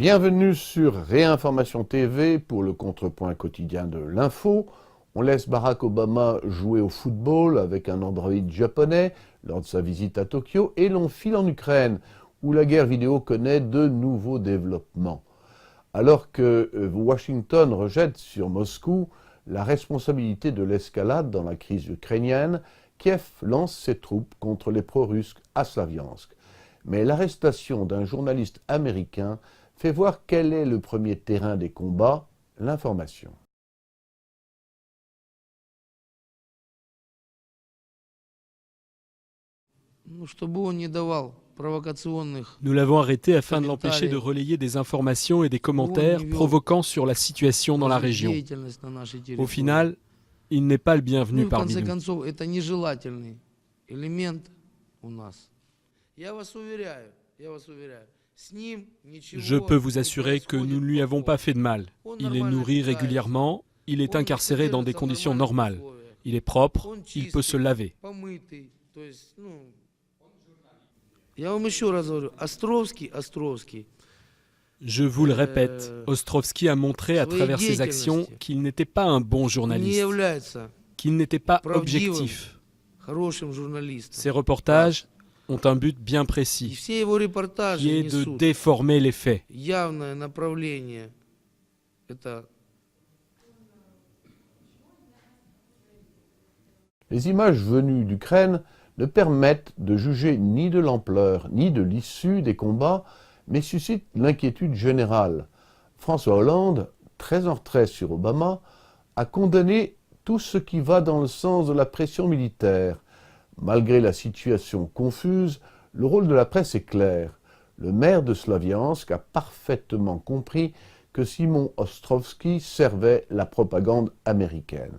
Bienvenue sur Réinformation TV pour le contrepoint quotidien de l'info. On laisse Barack Obama jouer au football avec un androïde japonais lors de sa visite à Tokyo et l'on file en Ukraine où la guerre vidéo connaît de nouveaux développements. Alors que Washington rejette sur Moscou la responsabilité de l'escalade dans la crise ukrainienne, Kiev lance ses troupes contre les pro-russes à Slaviansk. Mais l'arrestation d'un journaliste américain fait voir quel est le premier terrain des combats, l'information. Nous l'avons arrêté afin de l'empêcher de relayer des informations et des commentaires provoquants sur la situation dans la région. Au final, il n'est pas le bienvenu parmi nous. Je peux vous assurer que nous ne lui avons pas fait de mal. Il est nourri régulièrement, il est incarcéré dans des conditions normales. Il est propre, il peut se laver. Je vous le répète, Ostrovsky a montré à travers ses actions qu'il n'était pas un bon journaliste, qu'il n'était pas objectif. Ses reportages ont un but bien précis, qui est de déformer les faits. Les images venues d'Ukraine ne permettent de juger ni de l'ampleur ni de l'issue des combats, mais suscitent l'inquiétude générale. François Hollande, très en retrait sur Obama, a condamné tout ce qui va dans le sens de la pression militaire. Malgré la situation confuse, le rôle de la presse est clair. Le maire de Slaviansk a parfaitement compris que Simon Ostrovsky servait la propagande américaine.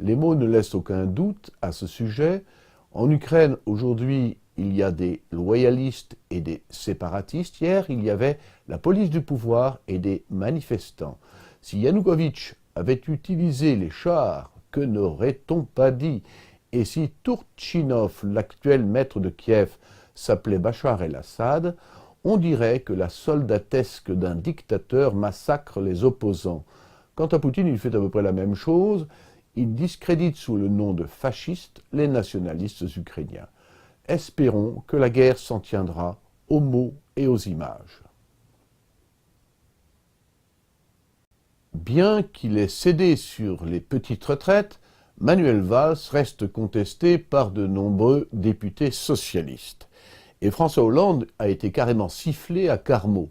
Les mots ne laissent aucun doute à ce sujet. En Ukraine, aujourd'hui, il y a des loyalistes et des séparatistes. Hier, il y avait la police du pouvoir et des manifestants. Si Yanukovych avait utilisé les chars, que n'aurait-on pas dit? Et si Turchinov, l'actuel maître de Kiev, s'appelait Bachar el-Assad, on dirait que la soldatesque d'un dictateur massacre les opposants. Quant à Poutine, il fait à peu près la même chose. Il discrédite sous le nom de fascistes les nationalistes ukrainiens. Espérons que la guerre s'en tiendra aux mots et aux images. Bien qu'il ait cédé sur les petites retraites, Manuel Valls reste contesté par de nombreux députés socialistes. Et François Hollande a été carrément sifflé à Carmaux.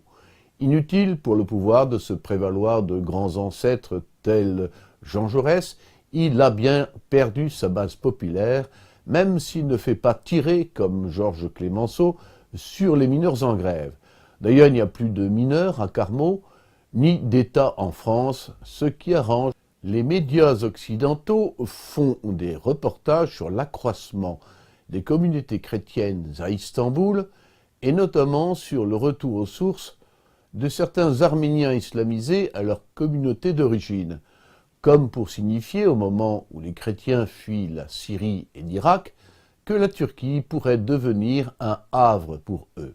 Inutile pour le pouvoir de se prévaloir de grands ancêtres tels Jean Jaurès, il a bien perdu sa base populaire, même s'il ne fait pas tirer, comme Georges Clémenceau, sur les mineurs en grève. D'ailleurs, il n'y a plus de mineurs à Carmaux, ni d'État en France, ce qui arrange. Les médias occidentaux font des reportages sur l'accroissement des communautés chrétiennes à Istanbul, et notamment sur le retour aux sources de certains Arméniens islamisés à leur communauté d'origine, comme pour signifier, au moment où les chrétiens fuient la Syrie et l'Irak, que la Turquie pourrait devenir un havre pour eux.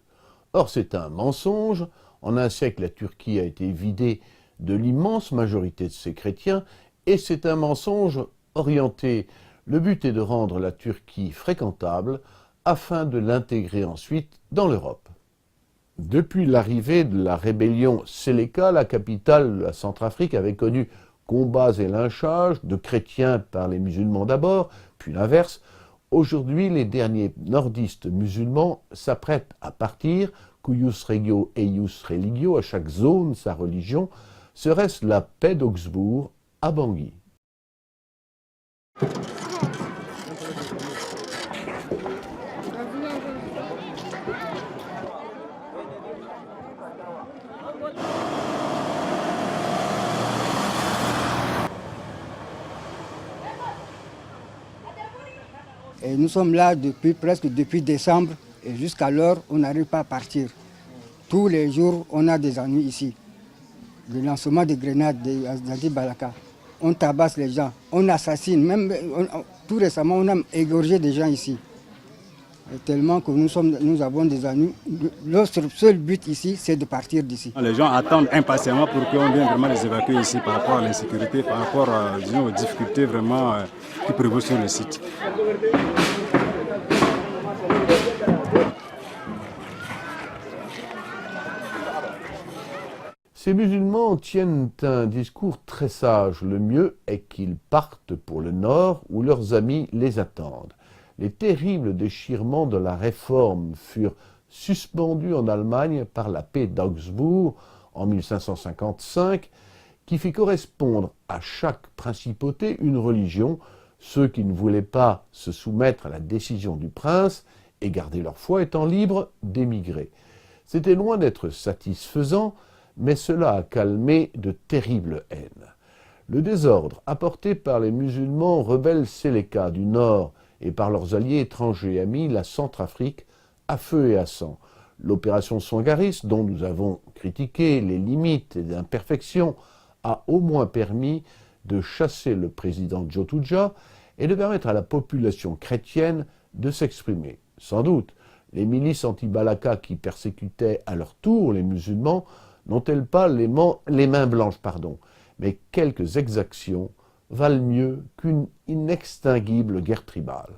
Or, c'est un mensonge. En un siècle, la Turquie a été vidée de l'immense majorité de ses chrétiens, et c'est un mensonge orienté. Le but est de rendre la Turquie fréquentable, afin de l'intégrer ensuite dans l'Europe. Depuis l'arrivée de la rébellion Séléka, la capitale de la Centrafrique avait connu combats et lynchages de chrétiens par les musulmans d'abord, puis l'inverse. Aujourd'hui, les derniers nordistes musulmans s'apprêtent à partir, cuius regio eius religio, à chaque zone sa religion. Serait-ce la paix d'Augsbourg à Bangui? Et nous sommes là presque depuis décembre et jusqu'à l'heure, on n'arrive pas à partir. Tous les jours, on a des ennuis ici. Le lancement de grenades d'Adi Balaka. On tabasse les gens, on assassine. Même tout récemment, on a égorgé des gens ici. Tellement que nous avons des ennuis. Notre seul but ici, c'est de partir d'ici. Les gens attendent impatiemment pour qu'on vienne vraiment les évacuer ici par rapport à l'insécurité, par rapport aux difficultés vraiment qui prévaut sur le site. Ces musulmans tiennent un discours très sage. Le mieux est qu'ils partent pour le nord où leurs amis les attendent. Les terribles déchirements de la Réforme furent suspendus en Allemagne par la paix d'Augsbourg en 1555, qui fit correspondre à chaque principauté une religion, ceux qui ne voulaient pas se soumettre à la décision du prince et garder leur foi étant libres d'émigrer. C'était loin d'être satisfaisant, mais cela a calmé de terribles haines. Le désordre apporté par les musulmans rebelles Séléka du Nord et par leurs alliés étrangers a mis la Centrafrique à feu et à sang. L'opération Sangaris, dont nous avons critiqué les limites et les imperfections, a au moins permis de chasser le président Djotoudja et de permettre à la population chrétienne de s'exprimer. Sans doute, les milices anti-Balaka qui persécutaient à leur tour les musulmans n'ont-elles pas les mains blanches, mais quelques exactions valent mieux qu'une inextinguible guerre tribale.